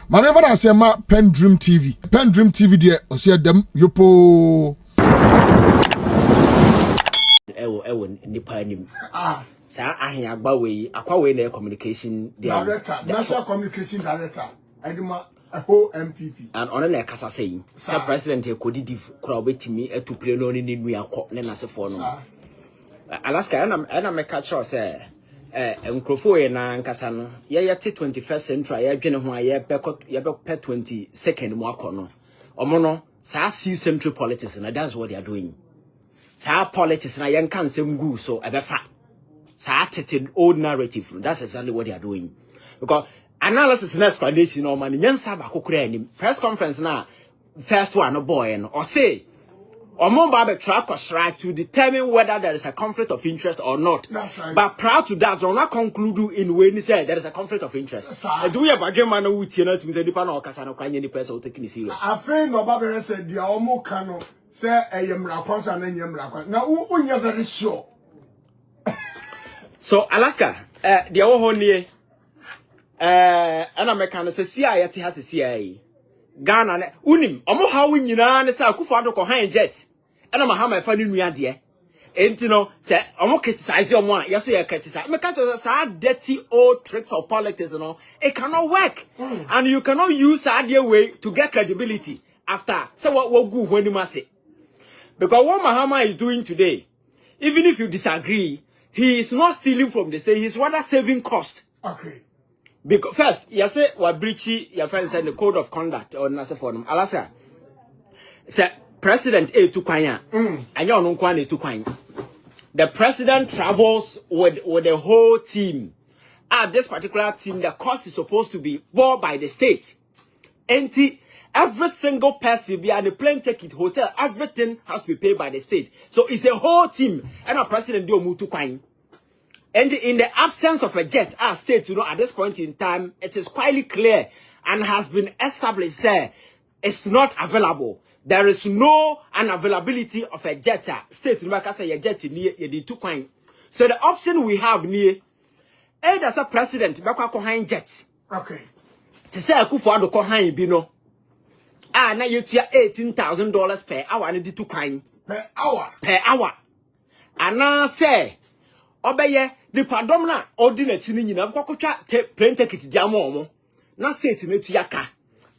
Manever I say ma PENDREAM TV. PENDREAM TV there, o see them yopo. Ewo nipa anim. Sa Ahiagbah we akwa we na communication director, national communication director. Edima a whole NPP. And on na kasa say, Sir President e kodidi kura obetimi to play no ni nu yakọ na nasefo no. Alaska na me catch us enkrofo ye na nkasa no ye yete 21st century ye dwene ho ye be 22nd mu akọ no. Omo no sa century politics na that's what they are doing. Sa politics na yen kan sem gu so ebefa. Sa tete old narrative. That's exactly what they are doing. Because analysis and explanation no man nyansa ba kokura anim. Press conference na first one no boy no or say Omo ba be track to determine whether there is a conflict of interest or not. That's right. But prior to that, do not conclude in when he said there is a conflict of interest. Do we have a game man who to say the panel or no crying any person taking it serious? I think no Baba said the Omo cano say a yamra concern and yamra. Now we are very sure. So Alaska, the Ohoni and American says CIA has a CIA. Ghana unim omo ha wo nyina ne sa akufo ado ko han jet ena ma ha ma fa ni nua de enti no se omo criticize omo a yeso ye criticize me can't say dirty old tricks of politics no it cannot work and you cannot use that way to get credibility after so what gu hwani mase because what Mahama is doing today, even if you disagree, he is not stealing from the state, he's rather saving cost. Okay. Because first, you say what breachy your friend said the code of conduct or nasa for them. Alasa say President A to Kwanya and you don't kwane to Kwanya. The president travels with the whole team. This particular team, the cost is supposed to be borne by the state. Every single person be on the plane ticket, hotel, everything has to be paid by the state. So it's a whole team. And our president do move to Kwanya. And in the absence of a jet, our state, at this point in time, it is quite clear and has been established, it's not available. There is no unavailability of a jet. State, say a jet near the two coin. So the option we have near, as a president, jet. Okay. To say a kufu kohain bino. Now you tear $18,000 per hour and the two coin. Per hour. Per hour. And now say, Obeye the padomna ordinate ni nyina kwakotwa plane ticket dia mo na state na tuaka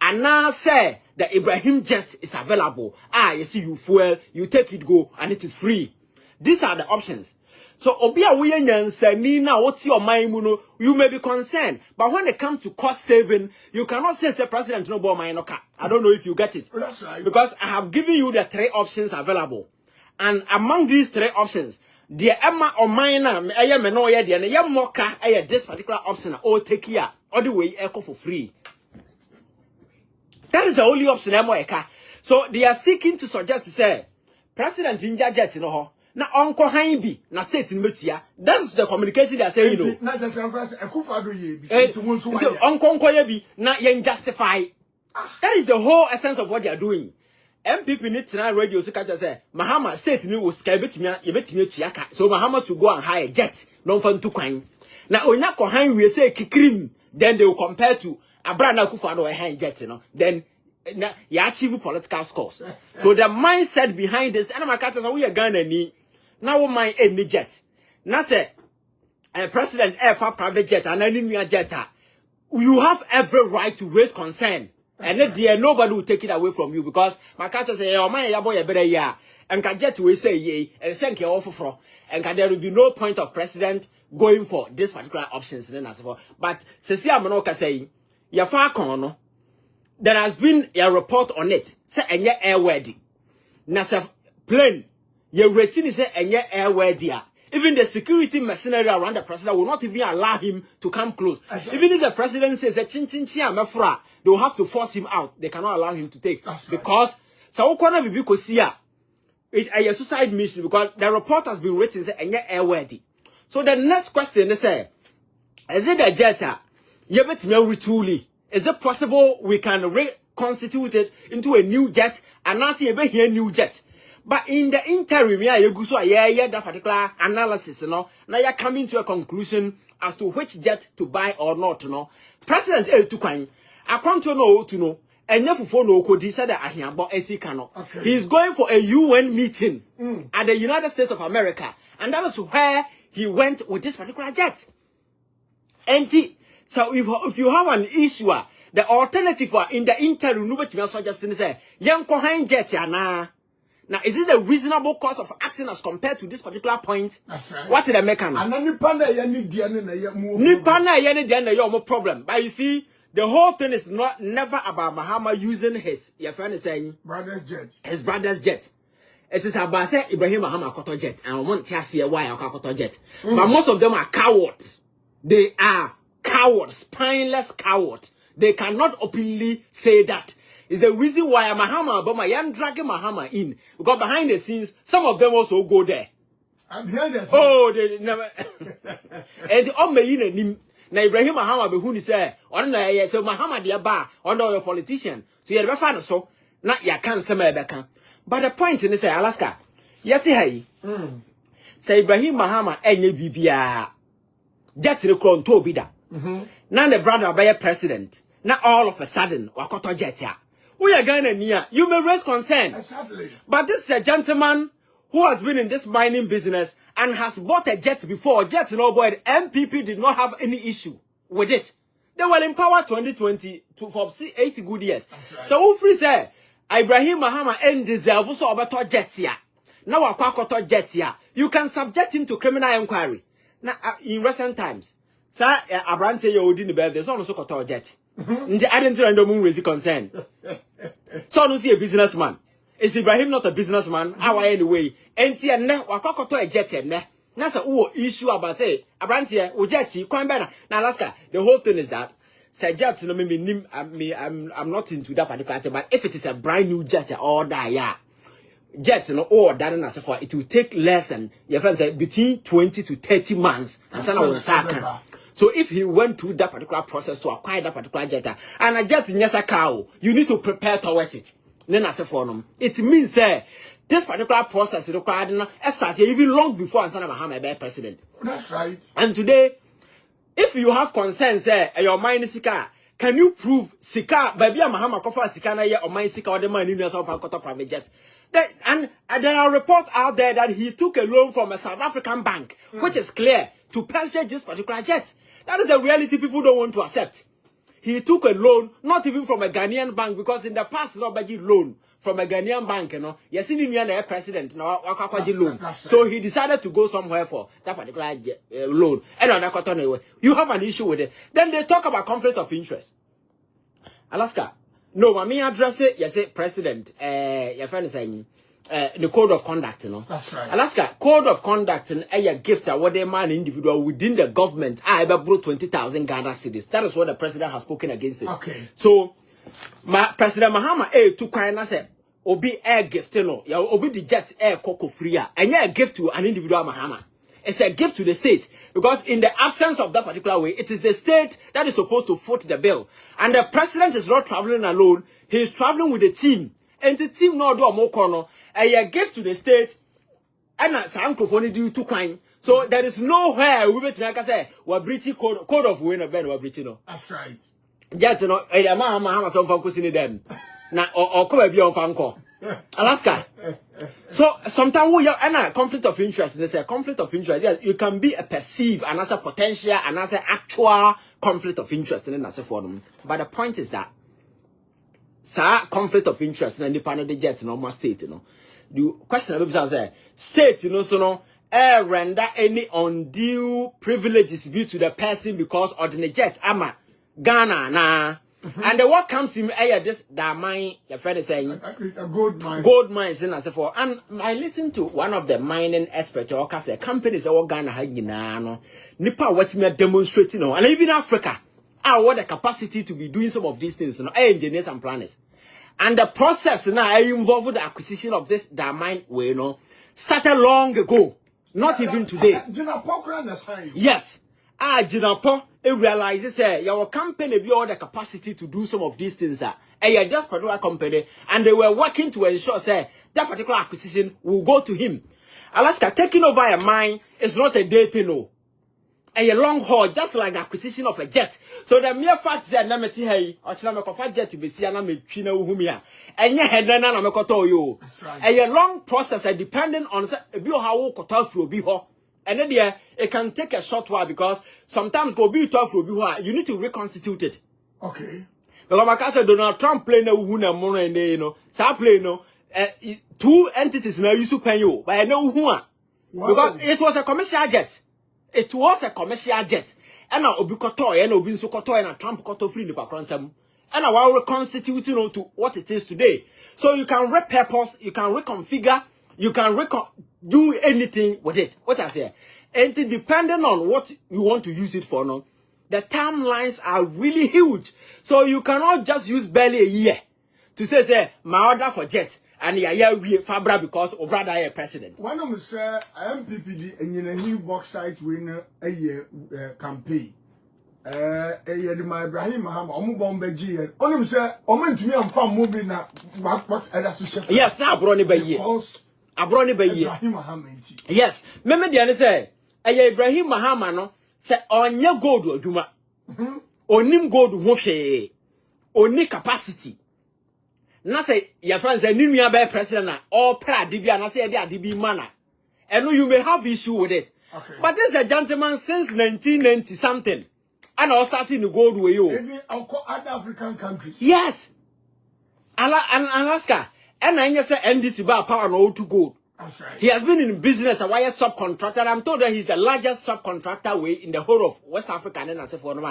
and now say the Ibrahim jet is available you see you fuel you take it go and it is free. These are the options. So obi a we nyansani na woti your mind mu no you may be concerned, but when it comes to cost saving you cannot say president no bo mind no ka. I don't know if you get it. That's right. Because I have given you the 3 options available, and among these 3 options the Emma or minor, I am no idea, and a young mocker, I this particular option, or take here, all the way echo for free. That is the only option, Emma. So they are seeking to suggest to say, President Inja Jet, you know, now Uncle Haimbi, na state in Mutia. That's the communication they are saying, you know. Uncle Koyebi, not yen justify. That is the whole essence of what they are doing. NPP need to radio so catch say Mahama state ni was sky betimi tuaka so Mahama to go and hire a jet no fan to kwan na onya ko han we say kikrim then they will compare to Abrana Akufo-Addo a jet then ya achieve political scores. So the mindset behind this and my catches we are Ghana ni now my any jet na say president air for private jet and any new jet you have every right to raise concern. And then there nobody will take it away from you because my catcher say, "Oh man, ya boy, better ya." And can get to say, "Ye," and thank you all for. And there will be no point of president going for this particular options. Then as well. But Cecilia Manoka saying, "Ya far corner." There has been a report on it. Say, "And ye airworthy." Nasa plane. Your rating is say, "And ye airworthy." Even the security machinery around the president will not even allow him to come close. Even if the president says, they will have to force him out. They cannot allow him to take. Because it's a suicide mission because the report has been written and yet airworthy. So the next question is, is it a jet? Is it possible we can reconstitute it into a new jet and now see a new jet? But in the interim, that particular analysis, now you're coming to a conclusion as to which jet to buy or not, President A. Tukwan, according to no to know. Enyefufo no kodi said that Ahiagbah esika no. He is going for a UN meeting at the United States of America, and that is where he went with this particular jet. And so if you have an issue, the alternative in the interim, nobody suggesting say yanko hand jet yana. Now, is it a reasonable course of action as compared to this particular point? That's right. What is the mechanism? And then more problem. But you see, the whole thing is never about Mahama using his brother's jet. His brother's jet. It is about say Ibrahim Mahama koto jet and want to see why koto jet. But most of them are cowards. They are cowards, spineless cowards. They cannot openly say that. Is the reason why Mahama Obama yan dragging Mahama in, because behind the scenes some of them also go there. I'm behind the scenes. Oh, they never. And all me in him. Na Ibrahim Mahama be who ni say on na ye so Mahama dey ba on your politician. So you be fan so na ya kan say me be kan. But the point is say Alaska. Yeti hai. Say Ibrahim Mahama enye bibia. Jet rekron to bi da. Na the brother be president. Na all of a sudden wakoto jet ya. We are Ghana near. You may raise concern. Exactly. But this is a gentleman who has been in this mining business and has bought a jet before. Jet no boy. NPP did not have any issue with it. They were in power 2020 for 8 good years. Right. So who free say Ibrahim Mahama and deserve so about jet here. Now wakwakoto jet here. You can subject him to criminal inquiry. Now in recent times, sir Abrante you didn't be there's also koto jet. I didn't raise concern. So no see a businessman. Is Ibrahim not a businessman? How anyway? And see na wakokoto a jet ne. Na say issue about say Abrantie o jet kwan be na Alaska. The whole thing is that say jet no I'm not into that particular thing, but if it is a brand new jet or that yeah. Jet no or that na say for it will take less than your friend say between 20 to 30 months and Saga. So if he went through that particular process to acquire that particular jet, and a jet in a cow, you need to prepare towards it. Then I say for them, it means this particular process required started even long before Ansana Mahama be president. That's right. And today, if you have concerns, your mind is sika, can you prove sika? Baby Mahama kofa sika na ye or mind sika or the man in yourself and got private jet. And there are reports out there that he took a loan from a South African bank, which is clear, to purchase this particular jet. That is the reality people don't want to accept. He took a loan, not even from a Ghanaian bank, because in the past, nobody loan from a Ghanaian bank, you know. Yes, he a president, no, loan. So he decided to go somewhere for that particular loan. And you have an issue with it. Then they talk about conflict of interest. Alaska, no, I address it. You say president, your friend is saying. The code of conduct, you know. That's right. Alaska code of conduct and a gift what a man individual within the government. I ever brought 20,000 Ghana cedis. That is what the president has spoken against it. Okay. So, President Mahama to cry said, "Obi air gift, you know. Ya obi the jet air cocoa free. And yeah, a gift to an individual Mahama. It's a gift to the state because in the absence of that particular way, it is the state that is supposed to foot the bill. And the president is not traveling alone. He is traveling with a team. And the team no do more corner. A gift to the state, and some microphone due to crime. So there is nowhere we bet like I say we're breaching code of winner ben we're breaching. That's right. Just no, Mahama some focus in them. Now or come be on fanco. Alaska. So sometimes we have a conflict of interest. There's a conflict of interest. Yeah, you can be a perceived and as a potential and as an actual conflict of interest in as a forum. But the point is that conflict of interest in the panel the jet normal state, you know. The question about say state, you know, so no render any undue privileges due to the person because ordinary jet ama Ghana na and the what comes in this that mine your friend is saying a gold mines in as for and I listened to one of the mining experts or say companies that Ghana ha nyina no nipa what me demonstrating and even Africa what the capacity to be doing some of these things, you know, engineers and planners. And the process now involved the acquisition of this mine, you know, started long ago, not even today. Yes. Jinapo, it realizes your company be all the capacity to do some of these things. Just particular company, and they were working to ensure that particular acquisition will go to him. Alaska taking over a mine is not a day to know. a long haul, just like the acquisition of a jet. So the mere fact that Nameti hey, or Chinamekofa jet to be seen and China Humia, and yet had none of you. A long process depending on a bio how tough will be ho. And then yeah, it can take a short while because sometimes go be tough will be you need to reconstitute it. Okay. But my cousin Donald Trump play no huna mono and you know, sa play no 2 entities now use to pay you, but I know who are. Because it was a commercial jet. It was a commercial jet. And now Obukoto and Obinso Koto and Trump Koto free in the background. And now we're reconstituting to what it is today. So you can repurpose, you can reconfigure, you can do anything with it. What I say? And depending on what you want to use it for now, the timelines are really huge. So you cannot just use barely a year to say my order for jet. And we Fabra because Obrada is president. One of them say MPP and you bauxite winner a year campaign. A year my Ibrahim Mahama, Omubombeji, and only say, Omen to me, I'm from moving now. What's other social? Yes, I brought it by year. I brought it by year. Ibrahim Mahama. Yes, Memedian say, a year Ibrahim Mahama no say on your gold or Duma. Onim gold won't only capacity. Na say your friends say Nimia be president or pra DB na say they DB manner. And you may have issue with it. Okay. But this is a gentleman since 1990 something. And I was starting to go with you. Even other African countries. Yes. Alaska. And I just say NDC bar power no to go. That's right. He has been in business a wire subcontractor. I'm told that he's the largest subcontractor way in the whole of West Africa and as a for no.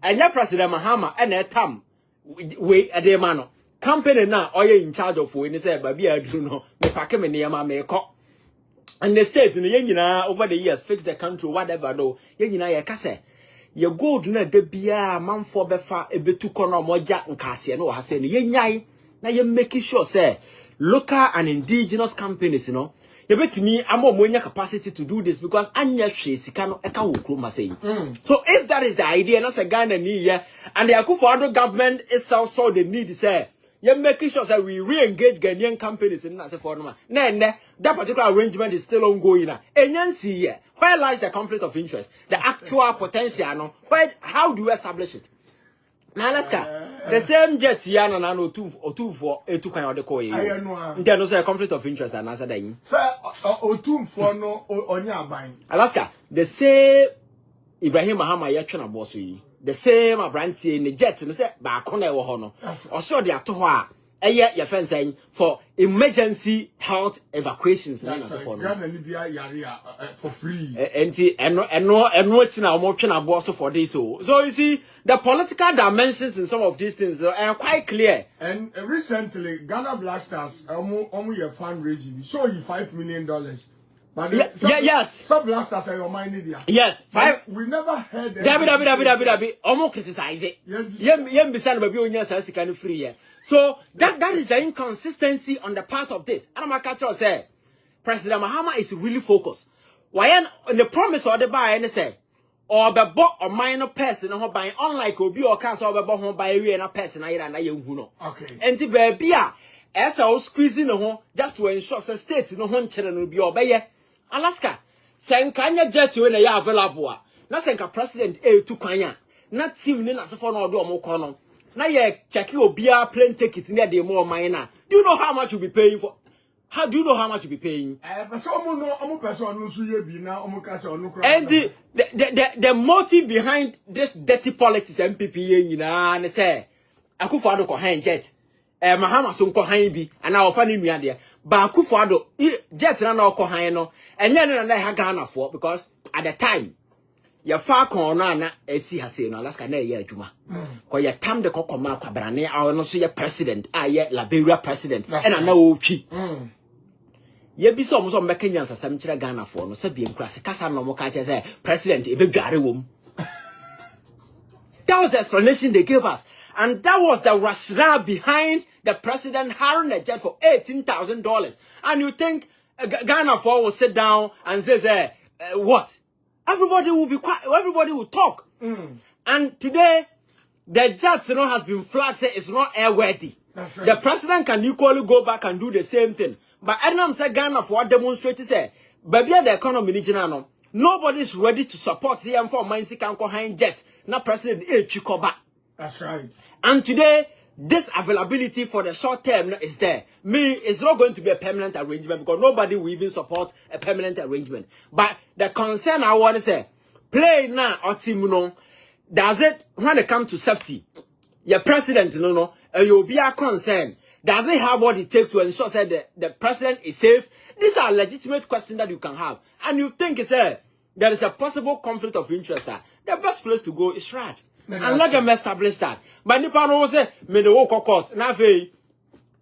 And your President Mahama and a tam way a day man. Company now are in charge of when they say, Baby, I do know, the Pakam near my make and the state in the Yenina over the years fix the country, whatever though. Yenina Yakase. Your gold na de bia man for befa a bit to corner moja and Cassia no has said Yenyai. Now you're making sure, say, local and indigenous companies, you know. You bet me, I'm more capacity to do this because Anya she cannot say. So if that is the idea, and that's a Ghana need, and the Akufo-Addo government itself the need to say, you're making sure that we re-engage Ghanaian companies in that form. Then that particular arrangement is still ongoing. And where lies the conflict of interest? The actual potential, how do you establish it? Now let's go. The same jet here no two for a two kind of the coin. There no say conflict of interest and answer then. Sir, two for no on your buying. Alaska, the same Ibrahim Mahama yetwana boss. The same Abranti in the jets and say back on our honor. Or so they are to her. Your friend saying for emergency health evacuations for free. And watching our motion our boss for this. So you see the political dimensions in some of these things are quite clear. And recently Ghana Black Stars almost your fundraising show you $5 million. But yes. Some Black Stars are your mind. Yes, we never heard Dabi almost criticize it. Yem beside baby on your kind of free. So that is the inconsistency on the part of this. And I'm going to say, President Mahama is really focused. Why on the promise or the buy and say, or the bought a minor person who buy unlike Obi or cancer or the buy a person I know. Okay. And the baby, as I was squeezing a home just to ensure the state no home children will be obey. Alaska, Sankanya jet when they are available. Nasenka president to Kanya, not team in as a phone or do more corner. Now you check your beer plane ticket near the more minor. Do you know how much you'll be paying for? How do you know how much you'll be paying? But someone no person be now and the motive behind this dirty politics MPP and say Akufo-Addo ko hand jet. Mahama so ko hand bi and our funny me there. But Akufo-Addo jet na ko hand no. And then na Ghana for because at the time ya fa kon na eti ha say no Alaska na ye adwuma ko ya tam de kokoma kwabrane a no so ye president a ye Liberia president and na o twi ye bi so mo so mekanya nsasam kire Ghana for no se bi enkrase kasa no mo ka che say president e be dware wom. That was the explanation they gave us, and that was the rationale behind the president hiring a jet for $18,000. And you think Ghana for will sit down and say what? Everybody will be quiet. Everybody will talk. And today, the jet has been flagged. Say it's not airworthy. That's right. The president can equally go back and do the same thing. But Ednam said Ghana for demonstrated say baby the economy ni no. Nobody is ready to support CM for Mansi Kanko Hein Jet. Now President Chikoba. That's right. And today, this availability for the short term is there. It's not going to be a permanent arrangement because nobody will even support a permanent arrangement. But the concern I want to say, play now or team no. Does it when it comes to safety? Your president you'll be a concern. Does it have what it takes to ensure that the president is safe? These are legitimate questions that you can have. And you think there is a possible conflict of interest. The best place to go is right. And let them establish that. But Nipa no say, me the walk court. Na fe,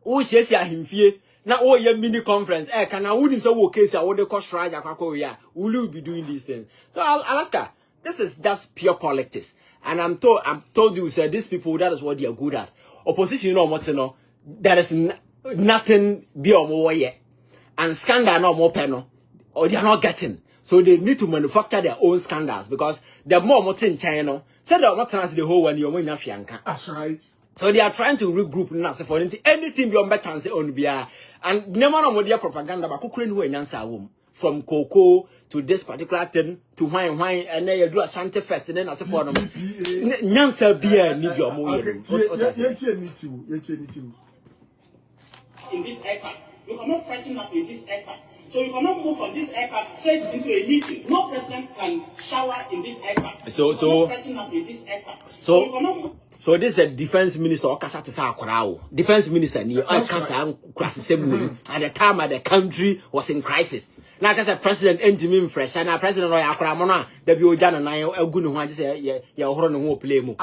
who share him fee. Na oh ye mini conference. Can I wouldn't say what case I would call shrine ya. Will you be doing these things? So Alaska, this is just pure politics. And I'm told you, sir, these people, that is what they are good at. Opposition, you know what you know. There is nothing be or more yet. And scandal no more panel. Or they are not getting. So they need to manufacture their own scandals because the more in China, said the more the whole one you're going to. That's right. So they are trying to regroup now. For anything beyond better chance on BR and never know what their propaganda, but couldn't win answer home from cocoa to this particular thing to wine, and then you do a Shanty Fest and then as a for them. Nancy beer, need your more. In this aircraft, you cannot freshen up in this aircraft. So you cannot move from this aircraft straight into a meeting. No president can shower in this aircraft. So freshen up in this aircraft. So you cannot move. So this is a defense minister Okasa Tesa Akorao. Defense minister ni Okasa crisis at the time the country was in crisis. Now as a president entimi fresh and president Roy Akora Mona the bi oja na egunu ho age say ye ohoro no ho play mu.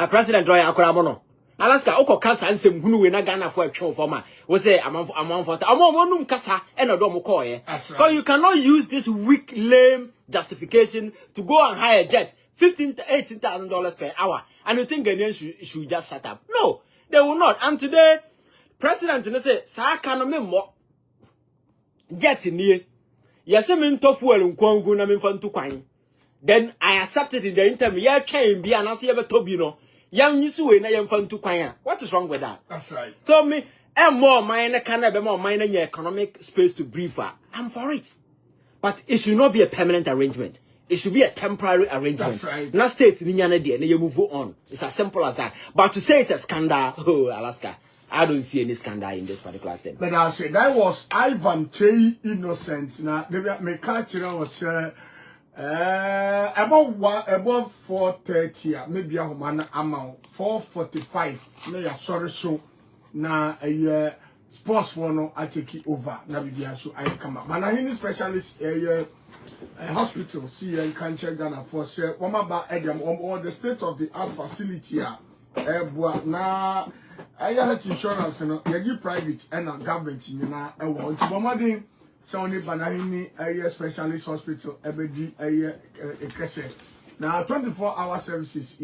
President Roy Akora Mona Alaska oko kasa nsem hunu we na Ghana for atwe forma we say amon for amon kasa e na do mo call ye. Because you cannot use this weak lame justification to go and hire a jet $15,000 to $18,000 per hour and you think Ghanaians should just shut up. No, they will not. And today president say Saga no me mo jet ni yes me nto fuel nkwangu na me mfantu kwan. Then I accepted in the interim ye can be and say ye betobi no Young Yusue na yemfantu kwanya. What is wrong with that? That's right. So me and more mine can be more mine in your economic space to breathe for. I'm for it. But it should not be a permanent arrangement. It should be a temporary arrangement. That's right. Not state in and you move on. It's as simple as that. But to say it's a scandal, oh Alaska, I don't see any scandal in this particular thing. But I say that was Ivan J. Innocent. Now the culture was about 4:30, maybe a man amount 4:45. Me ya sorry so na sports for no I take it over. Na be so I come up. Man, I specialist hospital see in country Ghana for say one ba Edam on the state of the art facility na I health insurance no you private and government na e wo nti bomadin say only banani specialist hospital ebedi kese na 24-hour services